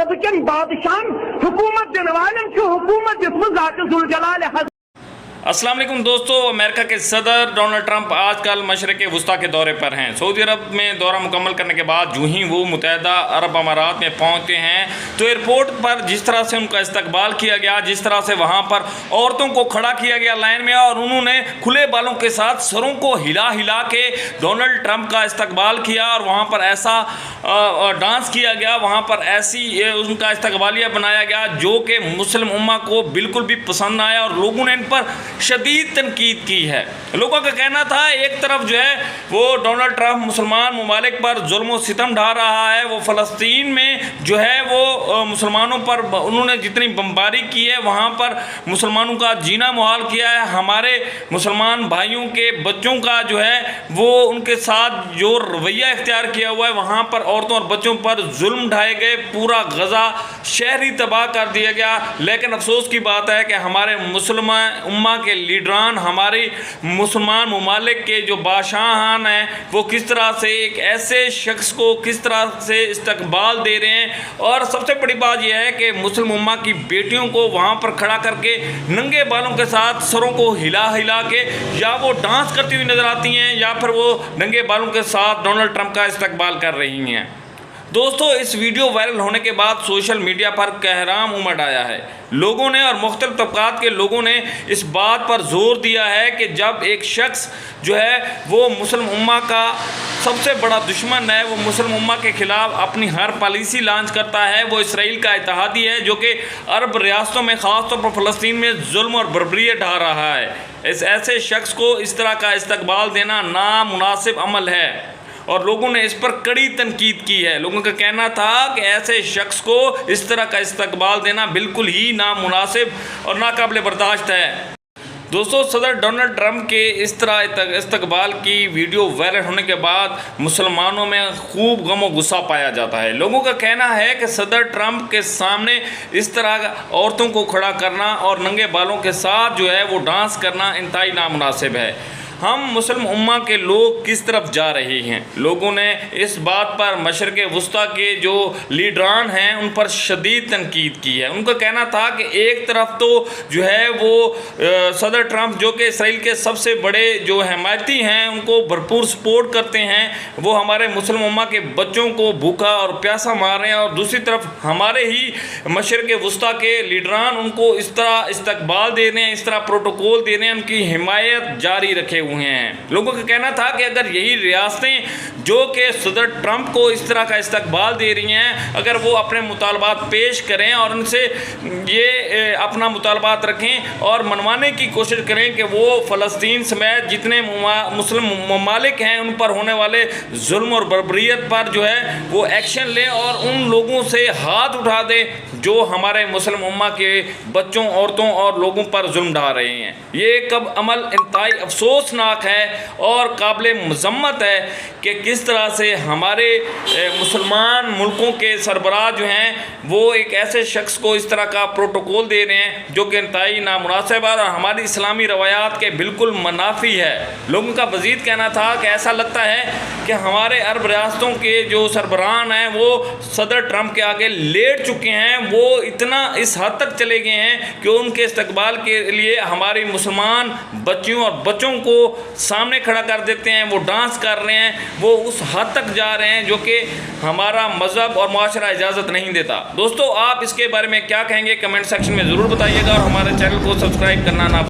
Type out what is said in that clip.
عرب کن بادشاہن حکومت دن والن حکومت دتمت ذات ذوالجلال السلام علیکم دوستو، امریکہ کے صدر ڈونلڈ ٹرمپ آج کل مشرق وسطیٰ کے دورے پر ہیں۔ سعودی عرب میں دورہ مکمل کرنے کے بعد جو ہی وہ متحدہ عرب امارات میں پہنچتے ہیں تو ایئرپورٹ پر جس طرح سے ان کا استقبال کیا گیا، جس طرح سے وہاں پر عورتوں کو کھڑا کیا گیا لائن میں، اور انہوں نے کھلے بالوں کے ساتھ سروں کو ہلا ہلا کے ڈونلڈ ٹرمپ کا استقبال کیا، اور وہاں پر ایسا ڈانس کیا گیا، وہاں پر ایسی ان کا استقبالیہ بنایا گیا جو کہ مسلم امہ کو بالکل بھی پسند آیا، اور لوگوں نے ان پر شدید تنقید کی ہے۔ لوگوں کا کہنا تھا ایک طرف جو ہے وہ ڈونلڈ ٹرمپ مسلمان ممالک پر ظلم و ستم ڈھا رہا ہے، وہ فلسطین میں جو ہے وہ مسلمانوں پر انہوں نے جتنی بمباری کی ہے وہاں پر مسلمانوں کا جینا محال کیا ہے، ہمارے مسلمان بھائیوں کے بچوں کا جو ہے وہ ان کے ساتھ جو رویہ اختیار کیا ہوا ہے، وہاں پر عورتوں اور بچوں پر ظلم ڈھائے گئے، پورا غزہ شہری تباہ کر دیا گیا۔ لیکن افسوس کی بات ہے کہ ہمارے مسلم امہ کے لیڈران، ہماری مسلمان ممالک کے جو بادشاہان ہیں، وہ کس طرح سے ایک ایسے شخص کو کس طرح سے استقبال دے رہے ہیں، اور سب سے بڑی بات یہ ہے کہ مسلم امہ کی بیٹیوں کو وہاں پر کھڑا کر کے ننگے بالوں کے ساتھ سروں کو ہلا ہلا کے یا وہ ڈانس کرتی ہوئی نظر آتی ہیں یا پھر وہ ننگے بالوں کے ساتھ ڈونلڈ ٹرمپ کا استقبال کر رہی ہیں۔ دوستو، اس ویڈیو وائرل ہونے کے بعد سوشل میڈیا پر کہرام امڑ آیا ہے۔ لوگوں نے اور مختلف طبقات کے لوگوں نے اس بات پر زور دیا ہے کہ جب ایک شخص جو ہے وہ مسلم امہ کا سب سے بڑا دشمن ہے، وہ مسلم امہ کے خلاف اپنی ہر پالیسی لانچ کرتا ہے، وہ اسرائیل کا اتحادی ہے جو کہ عرب ریاستوں میں خاص طور پر فلسطین میں ظلم اور بربریت ڈھا رہا ہے، اس ایسے شخص کو اس طرح کا استقبال دینا نامناسب عمل ہے، اور لوگوں نے اس پر کڑی تنقید کی ہے۔ لوگوں کا کہنا تھا کہ ایسے شخص کو اس طرح کا استقبال دینا بالکل ہی نامناسب اور ناقابل برداشت ہے۔ دوستو، صدر ڈونلڈ ٹرمپ کے اس طرح استقبال کی ویڈیو وائرل ہونے کے بعد مسلمانوں میں خوب غم و غصہ پایا جاتا ہے۔ لوگوں کا کہنا ہے کہ صدر ٹرمپ کے سامنے اس طرح عورتوں کو کھڑا کرنا اور ننگے بالوں کے ساتھ جو ہے وہ ڈانس کرنا انتہائی نامناسب ہے۔ ہم مسلم امہ کے لوگ کس طرف جا رہے ہیں؟ لوگوں نے اس بات پر مشرق وسطیٰ کے جو لیڈران ہیں ان پر شدید تنقید کی ہے۔ ان کا کہنا تھا کہ ایک طرف تو جو ہے وہ صدر ٹرمپ جو کہ اسرائیل کے سب سے بڑے جو حمایتی ہیں ان کو بھرپور سپورٹ کرتے ہیں، وہ ہمارے مسلم امہ کے بچوں کو بھوکا اور پیاسا مار رہے ہیں، اور دوسری طرف ہمارے ہی مشرق وسطیٰ کے لیڈران ان کو اس طرح استقبال دے رہے ہیں، اس طرح پروٹوکول دے رہے ہیں، ان کی حمایت جاری رکھے ہوئے ہیں۔ لوگوں کا کہنا تھا کہ اگر یہی ریاستیں جو کہ صدر ٹرمپ کو اس طرح کا استقبال دے رہی ہیں، اگر وہ اپنے مطالبات پیش کریں اور ان سے یہ اپنا مطالبات رکھیں اور منوانے کی کوشش کریں کہ وہ فلسطین سمیت جتنے مسلم ممالک ہیں ان پر ہونے والے ظلم اور بربریت پر جو ہے وہ ایکشن لیں اور ان لوگوں سے ہاتھ اٹھا دیں جو ہمارے مسلم امہ کے بچوں، عورتوں اور لوگوں پر ظلم ڈھا رہے ہیں۔ یہ کب عمل انتہائی افسوسناک ہے اور قابل مذمت ہے کہ کس طرح سے ہمارے مسلمان ملکوں کے سربراہ جو ہیں وہ ایک ایسے شخص کو اس طرح کا پروٹوکول دے رہے ہیں جو کہ انتہائی نامناسب ہے اور ہماری اسلامی روایات کے بالکل منافی ہے۔ لوگوں کا مزید کہنا تھا کہ ایسا لگتا ہے کہ ہمارے عرب ریاستوں کے جو سربراہ ہیں وہ صدر ٹرمپ کے آگے لیٹ چکے ہیں، وہ اتنا اس حد تک چلے گئے ہیں کہ ان کے استقبال کے لیے ہماری مسلمان بچیوں اور بچوں کو سامنے کھڑا کر دیتے ہیں، وہ ڈانس کر رہے ہیں، وہ اس حد تک جا رہے ہیں جو کہ ہمارا مذہب اور معاشرہ اجازت نہیں دیتا۔ دوستو، آپ اس کے بارے میں کیا کہیں گے؟ کمنٹ سیکشن میں ضرور بتائیے گا، اور ہمارے چینل کو سبسکرائب کرنا نہ